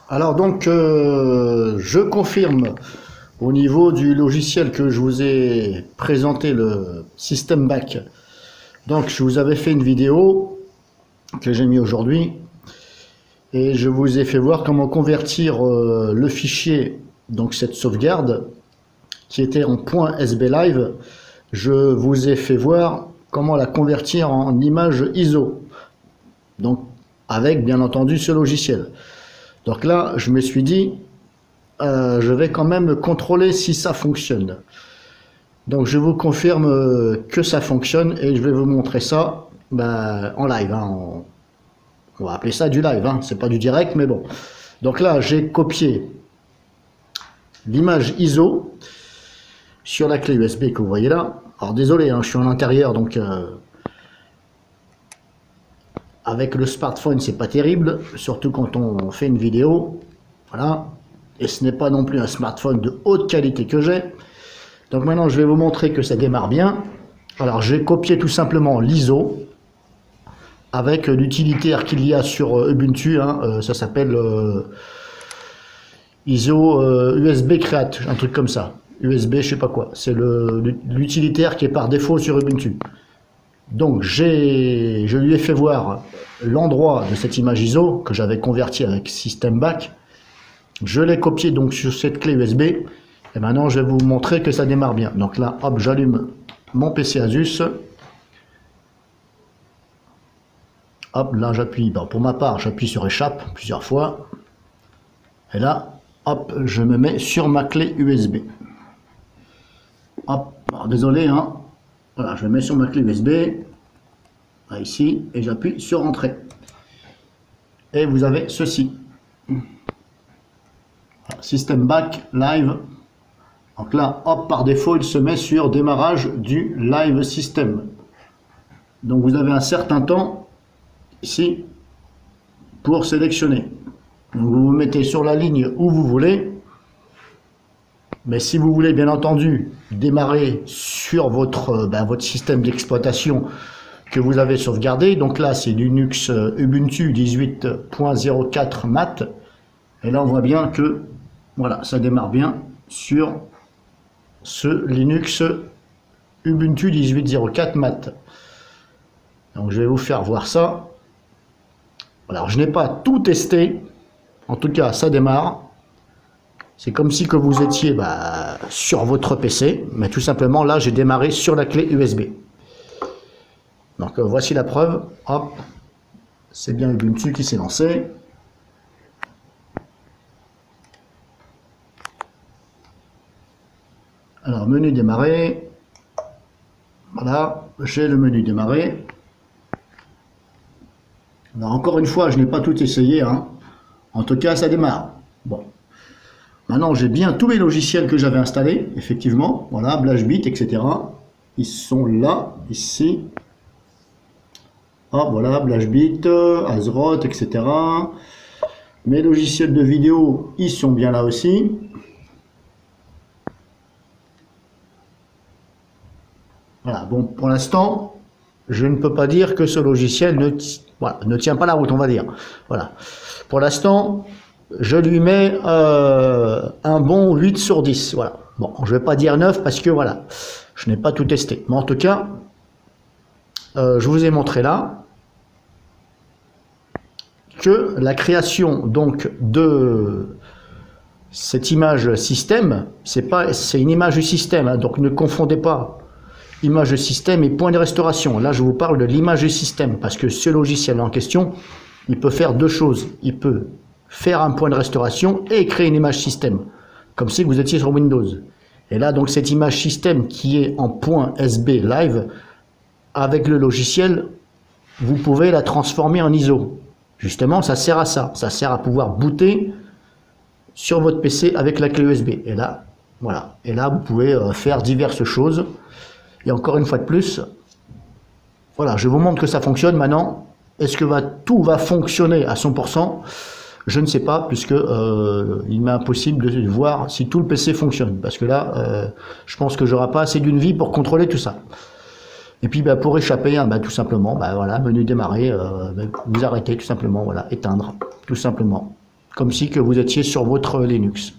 Alors donc, je confirme au niveau du logiciel que je vous ai présenté, le System Back. Donc je vous avais fait une vidéo que j'ai mis aujourd'hui et je vous ai fait voir comment convertir le fichier, donc cette sauvegarde qui était en .sb live. Je vous ai fait voir comment la convertir en image ISO, donc avec bien entendu ce logiciel. Donc là, je me suis dit, je vais quand même contrôler si ça fonctionne. Donc je vous confirme que ça fonctionne et je vais vous montrer ça en live. On va appeler ça du live, c'est pas du direct, mais bon. Donc là, j'ai copié l'image ISO sur la clé USB que vous voyez là. Alors désolé, je suis en intérieur, donc avec le smartphone, c'est pas terrible, surtout quand on fait une vidéo. Voilà. Et ce n'est pas non plus un smartphone de haute qualité que j'ai. Donc maintenant, je vais vous montrer que ça démarre bien. Alors, j'ai copié tout simplement l'ISO avec l'utilitaire qu'il y a sur Ubuntu. Ça s'appelle ISO USB Create, un truc comme ça. USB, je sais pas quoi. C'est l'utilitaire qui est par défaut sur Ubuntu. Donc, je lui ai fait voir l'endroit de cette image ISO que j'avais converti avec System Back. Je l'ai copié donc sur cette clé USB. Et maintenant, je vais vous montrer que ça démarre bien. Donc là, hop, j'allume mon PC Asus. Hop, là, j'appuie. Pour ma part, j'appuie sur échappe plusieurs fois. Et là, hop, je me mets sur ma clé USB. Hop, alors, désolé, Voilà, je me mets sur ma clé USB. Là, ici, et j'appuie sur Entrée. Et vous avez ceci. System Back Live. Donc là, hop, par défaut, il se met sur démarrage du live system. Donc vous avez un certain temps ici pour sélectionner. Donc vous vous mettez sur la ligne où vous voulez. Mais si vous voulez bien entendu démarrer sur votre système d'exploitation que vous avez sauvegardé, donc là c'est Linux Ubuntu 18.04 mat. Et là on voit bien que voilà, ça démarre bien sur ce Linux Ubuntu 18.04 mat. Donc je vais vous faire voir ça. Alors je n'ai pas tout testé, en tout cas ça démarre. C'est comme si que vous étiez sur votre PC, mais tout simplement là j'ai démarré sur la clé USB. Donc voici la preuve, hop, c'est bien Ubuntu qui s'est lancé. Alors, menu démarrer. Voilà, j'ai le menu démarrer. Alors, encore une fois, je n'ai pas tout essayé. En tout cas, ça démarre. Bon. Maintenant, j'ai bien tous les logiciels que j'avais installés, effectivement. Voilà, BlashBit, etc. Ils sont là, ici. Ah, voilà, BlashBit, Azeroth, etc. Mes logiciels de vidéo, ils sont bien là aussi. Voilà, bon, pour l'instant, je ne peux pas dire que ce logiciel ne tient pas la route, on va dire. Voilà. Pour l'instant, je lui mets un bon 8 sur 10. Voilà. Bon, je ne vais pas dire 9 parce que voilà, je n'ai pas tout testé. Mais en tout cas, je vous ai montré là que la création donc de cette image système, c'est une image du système, donc ne confondez pas image de système et point de restauration. Là, je vous parle de l'image du système parce que ce logiciel en question, il peut faire deux choses. Il peut faire un point de restauration et créer une image système, comme si vous étiez sur Windows. Et là, donc, cette image système qui est en .sb live, avec le logiciel, vous pouvez la transformer en ISO. Justement, ça sert à ça. Ça sert à pouvoir booter sur votre PC avec la clé USB. Et là, voilà. Et là, vous pouvez faire diverses choses. Et encore une fois de plus, voilà, je vous montre que ça fonctionne. Maintenant, est-ce que tout va fonctionner à 100%? Je ne sais pas, puisque il m'est impossible de voir si tout le PC fonctionne. Parce que là, je pense que j'aurai pas assez d'une vie pour contrôler tout ça. Et puis pour échapper, tout simplement, voilà, menu démarrer, vous arrêtez tout simplement, voilà, éteindre, tout simplement. comme si que vous étiez sur votre Linux.